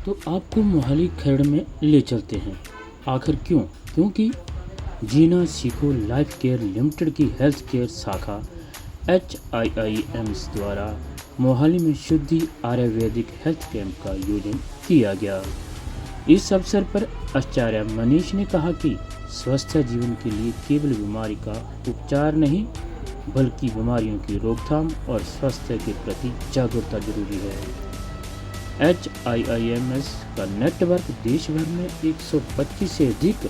तो आपको मोहाली खरड़ में ले चलते हैं। आखिर क्यों? क्योंकि जीना सीखो लाइफ केयर लिमिटेड की हेल्थ केयर शाखा HIIMs द्वारा मोहाली में शुद्धि आयुर्वेदिक हेल्थ कैंप का आयोजन किया गया। इस अवसर पर आचार्य मनीष ने कहा कि स्वस्थ जीवन के लिए केवल बीमारी का उपचार नहीं बल्कि बीमारियों की रोकथाम और स्वास्थ्य के प्रति जागरूकता जरूरी है। HIIMs का नेटवर्क देश भर में 125 से अधिक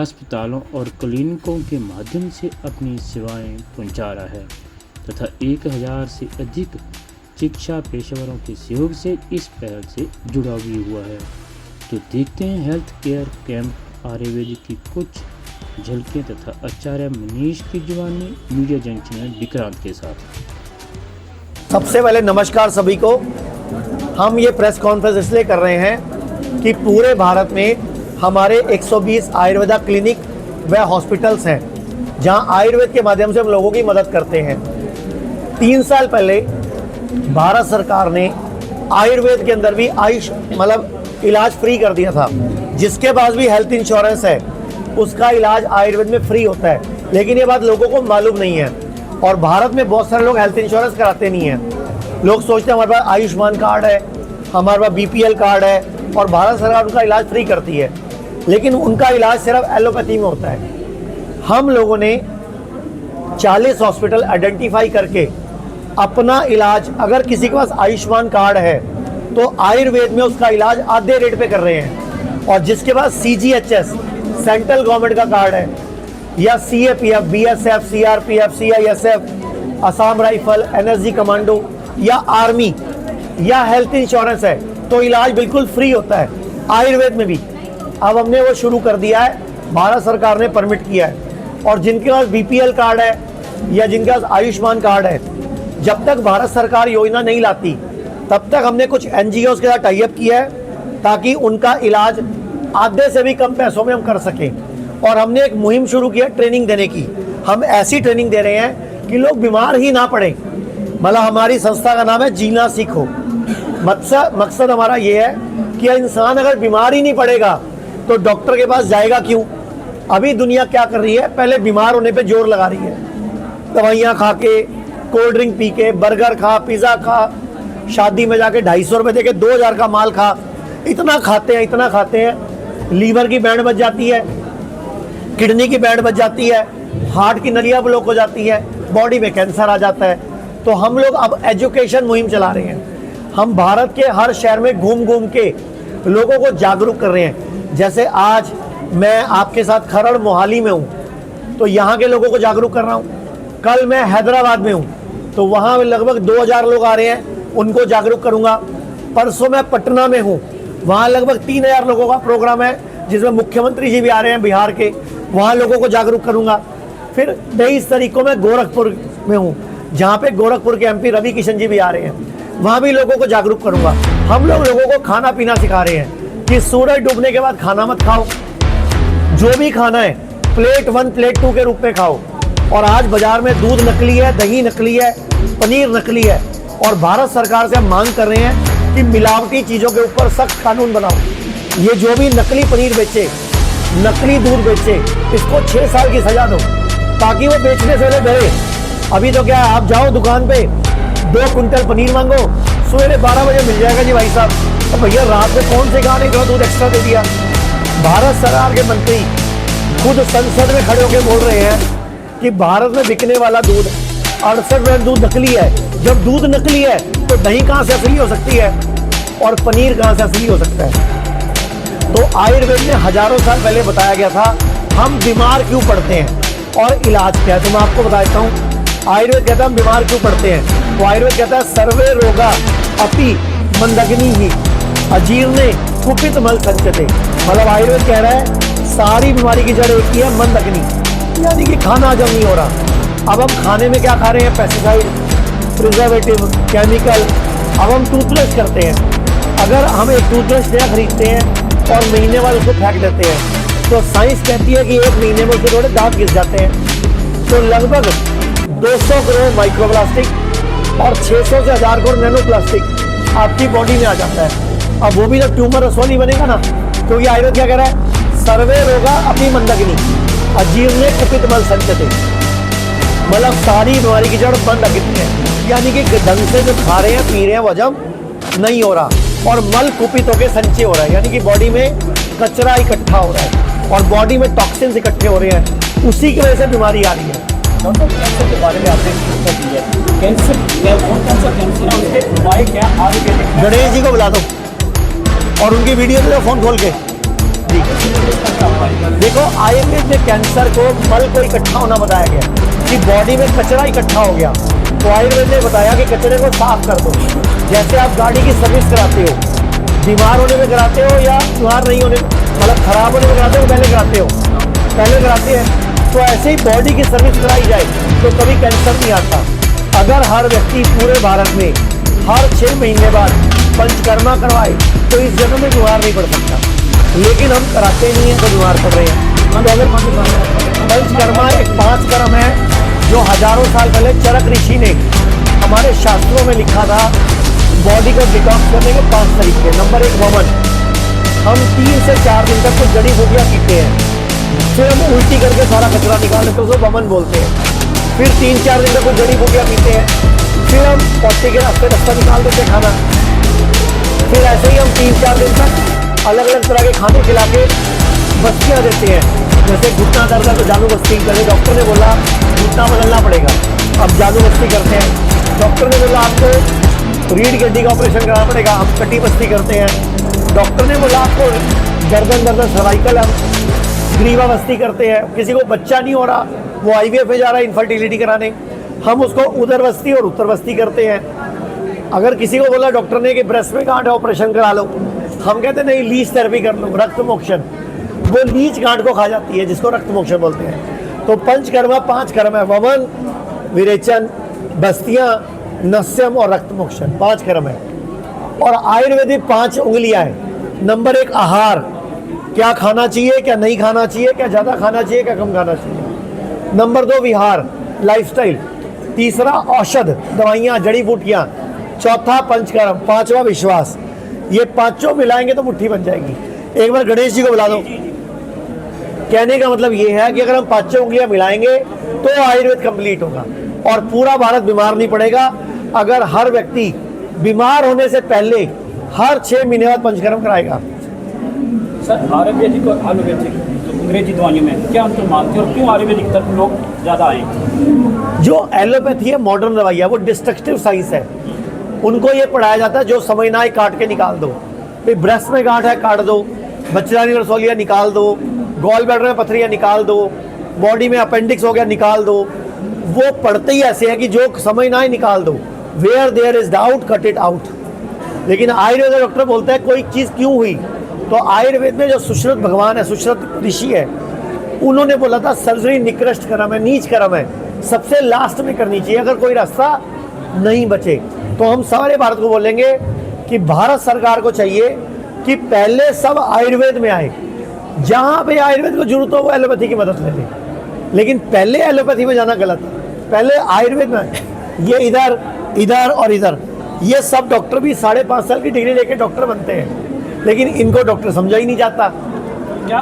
अस्पतालों और क्लिनिकों के माध्यम से अपनी सेवाएं पहुंचा रहा है तथा 1000 से अधिक शिक्षा पेशेवरों के सहयोग से इस पहल से जुड़ा भी हुआ है। तो देखते हैं हेल्थ केयर कैंप आयुर्वेदिक की कुछ झलकियां तथा आचार्य मनीष की जुबानी मीडिया जंक्शन में विक्रांत के साथ। सबसे पहले नमस्कार सभी को। हम ये प्रेस कॉन्फ्रेंस इसलिए कर रहे हैं कि पूरे भारत में हमारे 120 आयुर्वेदा क्लिनिक व हॉस्पिटल्स हैं जहां आयुर्वेद के माध्यम से हम लोगों की मदद करते हैं। 3 साल पहले भारत सरकार ने आयुर्वेद के अंदर भी आयुष इलाज फ्री कर दिया था। जिसके पास भी हेल्थ इंश्योरेंस है उसका इलाज आयुर्वेद में फ्री होता है, लेकिन ये बात लोगों को मालूम नहीं है। और भारत में बहुत सारे लोग हेल्थ इंश्योरेंस कराते नहीं हैं। लोग सोचते हैं हमारे पास आयुष्मान कार्ड है, हमारे पास BPL कार्ड है और भारत सरकार उनका इलाज फ्री करती है, लेकिन उनका इलाज सिर्फ एलोपैथी में होता है। हम लोगों ने 40 हॉस्पिटल आइडेंटिफाई करके अपना इलाज, अगर किसी के पास आयुष्मान कार्ड है तो आयुर्वेद में उसका इलाज आधे रेट पे कर रहे हैं। और जिसके पास CGHS सेंट्रल गवर्नमेंट का कार्ड है या CAPF, BSF, CRPF, CISF, Assam rifle, NSG commando या आर्मी या हेल्थ इंश्योरेंस है तो इलाज बिल्कुल फ्री होता है आयुर्वेद में भी। अब हमने वो शुरू कर दिया है, भारत सरकार ने परमिट किया है। और जिनके पास BPL कार्ड है या जिनके पास आयुष्मान कार्ड है, जब तक भारत सरकार योजना नहीं लाती तब तक हमने कुछ NGOs के साथ टाई अप किया है ताकि उनका इलाज आधे से भी कम पैसों में हम कर सकें। और हमने एक मुहिम शुरू की है ट्रेनिंग देने की। हम ऐसी ट्रेनिंग दे रहे हैं कि लोग बीमार ही ना पड़े। हमारी संस्था का नाम है जीना सीखो। मकसद हमारा ये है कि इंसान अगर बीमार ही नहीं पड़ेगा तो डॉक्टर के पास जाएगा क्यों। अभी दुनिया क्या कर रही है, पहले बीमार होने पे जोर लगा रही है। दवाइयाँ खा के, कोल्ड ड्रिंक पी के, बर्गर खा, पिज़्ज़ा खा, शादी में जाके 250 रुपये दे के 2000 का माल खा। इतना खाते हैं, लीवर की बैंड बच जाती है, किडनी की बैंड बच जाती है, हार्ट की नलियाँ ब्लॉक हो जाती है, बॉडी में कैंसर आ जाता है। तो हम लोग अब एजुकेशन मुहिम चला रहे हैं। हम भारत के हर शहर में घूम घूम के लोगों को जागरूक कर रहे हैं। जैसे आज मैं आपके साथ खरड़ मोहाली में हूँ तो यहाँ के लोगों को जागरूक कर रहा हूँ। कल मैं हैदराबाद में हूँ तो वहाँ लगभग 2000 लोग आ रहे हैं, उनको जागरूक करूँगा। परसों मैं पटना में हूँ, वहाँ लगभग 3000 लोगों का प्रोग्राम है जिसमें मुख्यमंत्री जी भी आ रहे हैं बिहार के, वहाँ लोगों को जागरूक करूँगा। फिर 23 तारीख को मैं गोरखपुर में हूँ जहाँ पे गोरखपुर के MP रवि किशन जी भी आ रहे हैं, वहाँ भी लोगों को जागरूक करूँगा। हम लोगों को खाना पीना सिखा रहे हैं कि सूरज डूबने के बाद खाना मत खाओ, जो भी खाना है प्लेट 1 प्लेट 2 के रूप में खाओ। और आज बाजार में दूध नकली है, दही नकली है, पनीर नकली है और भारत सरकार से हम मांग कर रहे हैं कि मिलावटी चीज़ों के ऊपर सख्त कानून बनाओ। ये जो भी नकली पनीर बेचे, नकली दूध बेचे, इसको 6 साल की सजा दो ताकि वो बेचने से पहले डरे। अभी तो क्या है, आप जाओ दुकान पे 2 कुंटल पनीर मांगो, सवेरे 12 बजे मिल जाएगा जी भाई साहब। तो भैया रात में कौन से गाने थोड़ा दूध एक्स्ट्रा दे दिया। भारत सरकार के मंत्री खुद संसद में खड़े होकर बोल रहे हैं कि भारत में बिकने वाला दूध 68% दूध नकली है। जब दूध नकली है तो दही कहाँ से असली हो सकती है और पनीर कहाँ से असली हो सकता है। तो आयुर्वेद में हजारों साल पहले बताया गया था हम बीमार क्यों पड़ते हैं और इलाज क्या है। तो मैं आपको बता देता हूँ, आयुर्वेद कहता है हम बीमार क्यों पड़ते हैं। तो आयुर्वेद कहता है सर्वे रोगा अपि मंदग्नि ही अजीर्णे कुपित मल संचते। आयुर्वेद कह रहा है सारी बीमारी की जड़ एक ही है, मंदग्नि, यानी कि खाना हजम नहीं हो रहा। अब हम खाने में क्या खा रहे हैं, पेस्टिसाइड, प्रिजर्वेटिव, केमिकल। अब हम टूथब्रश करते हैं, अगर हम एक टूथब्रश नया खरीदते हैं और महीने बाद उसको फेंक देते हैं तो साइंस कहती है कि 1 महीने में उसके थोड़े दांत गिर जाते हैं। तो लगभग 200 करोड़ माइक्रोप्लास्टिक और 600 से 1000 करोड़ नैनो प्लास्टिक आपकी बॉडी में आ जाता है। अब वो भी तो ट्यूमर रसोली बनेगा ना, क्योंकि आयुर्वेद क्या कह रहा है, सर्वे रोगा अपनी मंदग्नि अजीर्णे कुपित मल संचते, मतलब सारी बीमारी की जड़ बंद कितनी है, यानी कि ढंग से जो खा रहे हैं पी रहे हैं वजम नहीं हो रहा और मल कुपित होकर संचय हो रहा है, यानी कि बॉडी में कचरा इकट्ठा हो रहा है और बॉडी में टॉक्सिन्स इकट्ठे हो रहे हैं, उसी की वजह से बीमारी आ रही है। डॉक्टर कैंसर के बारे में आपने उत्तर दिया है, कैंसर क्या, कौन कौन सा कैंसर है, उसके उपाय क्या आयुर्वेदिक में? गणेश जी को बुला दो और उनकी वीडियो दे दो फोन खोल के। देखो आयुर्वेद में कैंसर को मल को इकट्ठा होना बताया गया कि बॉडी में कचरा इकट्ठा हो गया, तो आयुर्वेद ने बताया कि कचरे को साफ कर दो। जैसे आप गाड़ी की सर्विस कराते हो, बीमार होने में कराते हो या बीमार नहीं होने, मतलब खराब होने में कराते हो, पहले कराते हो, पहले कराते हैं, तो ऐसे ही बॉडी की सर्विस कराई जाए तो कभी कैंसर नहीं आता। अगर हर व्यक्ति पूरे भारत में हर 6 महीने बाद पंचकर्मा करवाए तो इस जन्म में बीमार नहीं पड़ सकता, लेकिन हम कराते नहीं हैं तो बीमार पड़ रहे हैं। तो अगर पंचकर्मा एक 5 कर्म है जो हजारों साल पहले चरक ऋषि ने हमारे शास्त्रों में लिखा था, बॉडी को डिटॉक्स करने के 5 तरीके। नंबर 1 वमन, हम 3 से 4 दिन तक कुछ जड़ी बूटियाँ पीते हैं, फिर हम उल्टी करके सारा कचरा निकाल लेते हैं, उसको वमन बोलते हैं। फिर 3-4 दिन तक कुछ जड़ी बूटियाँ पीते हैं, फिर हम पौटे के रास्ता निकाल देते खाना, फिर ऐसे ही हम 3-4 दिन तक अलग अलग तरह के खाने खिला के बस्तियाँ देते हैं। जैसे घुटना दर्द है तो जादू बस्ती करें, डॉक्टर ने बोला घुटना बदलना पड़ेगा, अब जादू बस्ती करते हैं। डॉक्टर ने बोला आपको रीढ़ की हड्डी का ऑपरेशन कराना पड़ेगा, हम कटी बस्ती करते हैं। डॉक्टर ने बोला आपको गर्दन दर्द सर्वाइकल, हम ग्रीवा बस्ती करते हैं। किसी को बच्चा नहीं हो रहा, वो IVF में जा रहा है इनफर्टिलिटी कराने, हम उसको उदर बस्ती और उत्तर बस्ती करते हैं। अगर किसी को बोला डॉक्टर ने कि ब्रेस्ट में गांठ है ऑपरेशन करा लो, हम कहते नहीं लीच थेरेपी कर लो, रक्त मोक्षण, वो लीच गांठ को खा जाती है जिसको रक्त मोक्षण बोलते हैं। तो पंचकर्मा 5 कर्म है, वमन, विरेचन, बस्तियां, नस्यम और रक्त मोक्षण, 5 कर्म है। और आयुर्वेदिक 5 उंगलियां हैं। नंबर 1 आहार, क्या खाना चाहिए क्या नहीं खाना चाहिए, क्या ज़्यादा खाना चाहिए क्या कम खाना चाहिए। नंबर 2 विहार, लाइफस्टाइल। तीसरा औषध, दवाइयाँ, जड़ी बूटियाँ। चौथा पंचकर्म, 5वां विश्वास। ये 5 मिलाएंगे तो मुट्ठी बन जाएगी। एक बार गणेश जी को बुला दो। कहने का मतलब ये है कि अगर हम 5 उंगलियां मिलाएंगे तो आयुर्वेद कंप्लीट होगा और पूरा भारत बीमार नहीं पड़ेगा। अगर हर व्यक्ति बीमार होने से पहले हर 6 महीने बाद पंचकर्म कराएगा। सर आयुर्वेदिक और एलोपैथिक तो अंग्रेजी दवाइयों में क्या अंतर मानते हैं और क्यों आयुर्वेदिक तरफ लोग ज़्यादा आए? जो एलोपैथी है मॉडर्न दवाई है, वो डिस्ट्रक्टिव साइंस है। उनको ये पढ़ाया जाता है जो समझ ना आए काट के निकाल दो। भाई ब्रेस्ट में गांठ है काट दो, बच्चेदानी रसोलियाँ निकाल दो, गॉल ब्लैडर में पथरियाँ निकाल दो, बॉडी में अपेंडिक्स हो गया निकाल दो। वो पढ़ते ही ऐसे है कि जो समझ ना आए निकाल दो। Where there is doubt cut it out. लेकिन आयुर्वेद डॉक्टर बोलता है कोई चीज़ क्यों हुई, तो आयुर्वेद में जो सुश्रुत भगवान है, सुश्रुत ऋषि है, उन्होंने बोला था सर्जरी निकृष्ट कर्म है, नीच कर्म है, सबसे लास्ट में करनी चाहिए अगर कोई रास्ता नहीं बचे। तो हम सारे भारत को बोलेंगे कि भारत सरकार को चाहिए कि पहले सब आयुर्वेद में आए, जहाँ पे आयुर्वेद को जरूरत हो वो एलोपैथी की मदद ले ले, लेकिन पहले एलोपैथी में जाना गलत है, पहले आयुर्वेद में आए। ये इधर इधर और इधर ये सब डॉक्टर भी 5.5 साल की डिग्री लेके डॉक्टर बनते हैं, लेकिन इनको डॉक्टर समझा ही नहीं जाता।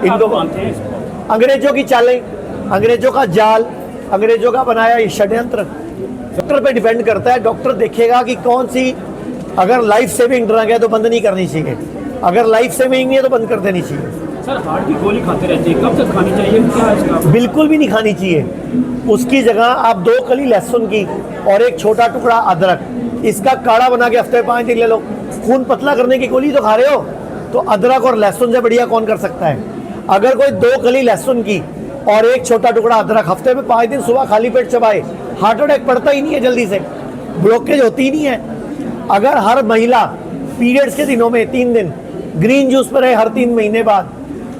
इनको मानते हैं इसको? अंग्रेजों की चालें, अंग्रेजों का जाल, अंग्रेजों का बनाया ये षड्यंत्र डॉक्टर पे डिपेंड करता है। डॉक्टर देखेगा कि कौन सी, अगर लाइफ सेविंग ड्रग है तो बंद नहीं करनी चाहिए, अगर लाइफ सेविंग नहीं है तो बंद कर देनी चाहिए। सर हार्ट की गोली खाते रहते हैं, कब तक खानी चाहिए, क्या है इसका? बिल्कुल भी नहीं खानी चाहिए। उसकी जगह आप 2 कली लहसुन की और 1 छोटा टुकड़ा अदरक, इसका काढ़ा बना के हफ्ते में 5 दिन ले लो। खून पतला करने की गोली तो खा रहे हो, तो अदरक और लहसुन से बढ़िया कौन कर सकता है। अगर कोई 2 कली लहसुन की और 1 छोटा टुकड़ा अदरक हफ्ते में 5 दिन सुबह खाली पेट चबाए, हार्ट अटैक पड़ता ही नहीं है, जल्दी से ब्लॉकेज होती ही नहीं है। अगर हर महिला पीरियड्स के दिनों में 3 दिन ग्रीन जूस पर रहे हर 3 महीने बाद,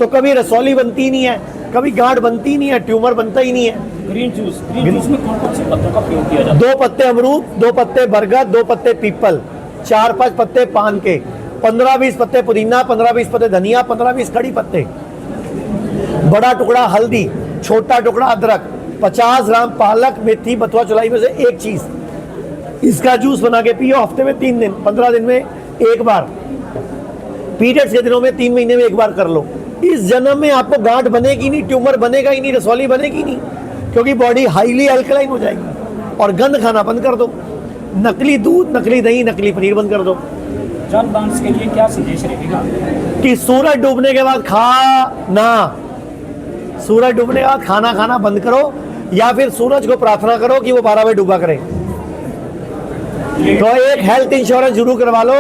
तो कभी रसौली बनती नहीं है, कभी गांठ बनती नहीं है, ट्यूमर बनता ही नहीं है। ग्रीन जूस में कौन कौन से पत्तों का प्रयोग किया जाता है? 2 पत्ते अमरूद, 2 पत्ते बरगद, 2 पत्ते पीपल, 4-5 पत्ते पान के, 15-20 पत्ते पुदीना, 15-20 पत्ते धनिया, 15-20 कड़ी पत्ते, बड़ा टुकड़ा हल्दी, छोटा टुकड़ा अदरक, 50 ग्राम पालक, मेथी, बथुआ चौलाई में से 1 चीज, इसका जूस बना के पियो हफ्ते में 3 दिन, 15 दिन में 1 बार। पीरियड्स के दिनों में 3 महीने में एक बार कर लो। इस जन्म में आपको गांठ बनेगी नहीं, ट्यूमर बनेगा ही नहीं, रसौली बनेगी नहीं, क्योंकि बॉडी हाईली अल्कलाइन हो जाएगी। और गंद खाना बंद कर दो, नकली दूध, नकली दही, नकली पनीर बंद कर दो। जनमानस के लिए क्या संदेश रहेगा? कि सूरज डूबने के बाद सूरज डूबने के बाद खाना खाना बंद करो, या फिर सूरज को प्रार्थना करो कि वो 12 बजे डूबा करे। तो एक हेल्थ इंश्योरेंस जरूर करवा लो,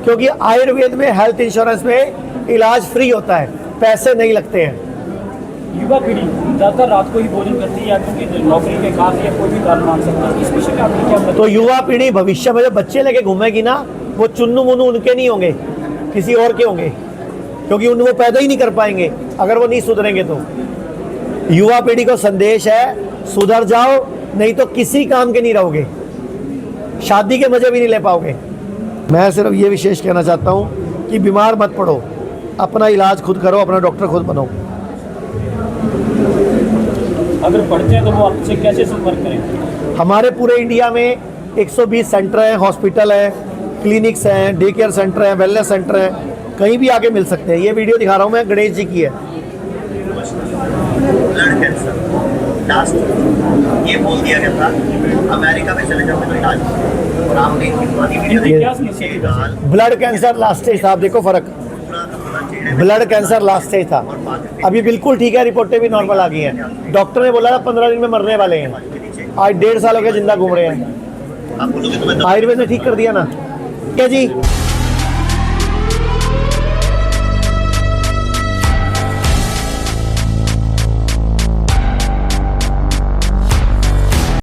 क्योंकि आयुर्वेद में हेल्थ इंश्योरेंस में इलाज फ्री होता है, पैसे नहीं लगते हैं। युवा पीढ़ी ज़्यादातर रात को ही भोजन करती है, या क्योंकि नौकरी के काम या कोई भी कारण मान सकता है, इस विषय में आपने क्या बताया? तो युवा पीढ़ी भविष्य में जब बच्चे लेके घूमेगी ना, वो चुन्नू मुन्नू उनके नहीं होंगे, किसी और के होंगे, क्योंकि उन वो पैदा ही नहीं कर पाएंगे अगर वो नहीं सुधरेंगे। तो युवा पीढ़ी को संदेश है, सुधर जाओ, नहीं तो किसी काम के नहीं रहोगे, शादी के मजे भी नहीं ले पाओगे। मैं सिर्फ ये विशेष कहना चाहता हूँ कि बीमार मत पड़ो, अपना इलाज खुद करो, अपना डॉक्टर खुद बनो। अगर पढ़ते हैं तो वो आपसे कैसे संपर्क करें? हमारे पूरे इंडिया में 120 सेंटर हैं, हॉस्पिटल हैं, क्लिनिक्स हैं, डे केयर सेंटर हैं, वेलनेस सेंटर हैं, कहीं भी आके मिल सकते हैं। ये वीडियो दिखा रहा हूँ मैं, गणेश जी की है। ब्लड कैंसर लास्ट ये बोल दिया गया था अमेरिका में चले जाओगे तो इलाज, और आपने इनकी पुरानी वीडियो देखी? क्या समस्या है? ब्लड कैंसर लास्ट स्टेज था, आप देखो फर्क, ब्लड कैंसर लास्ट स्टेज था, अभी बिल्कुल ठीक है, रिपोर्टें भी नॉर्मल आ गई हैं। डॉक्टर ने बोला था 15 दिन में मरने वाले हैं, आज 1.5 साल हो गया जिंदा घूम रहे हैं। आप बोलोगे तो मैं आयुर्वेद ने ठीक कर दिया ना। क्या जी?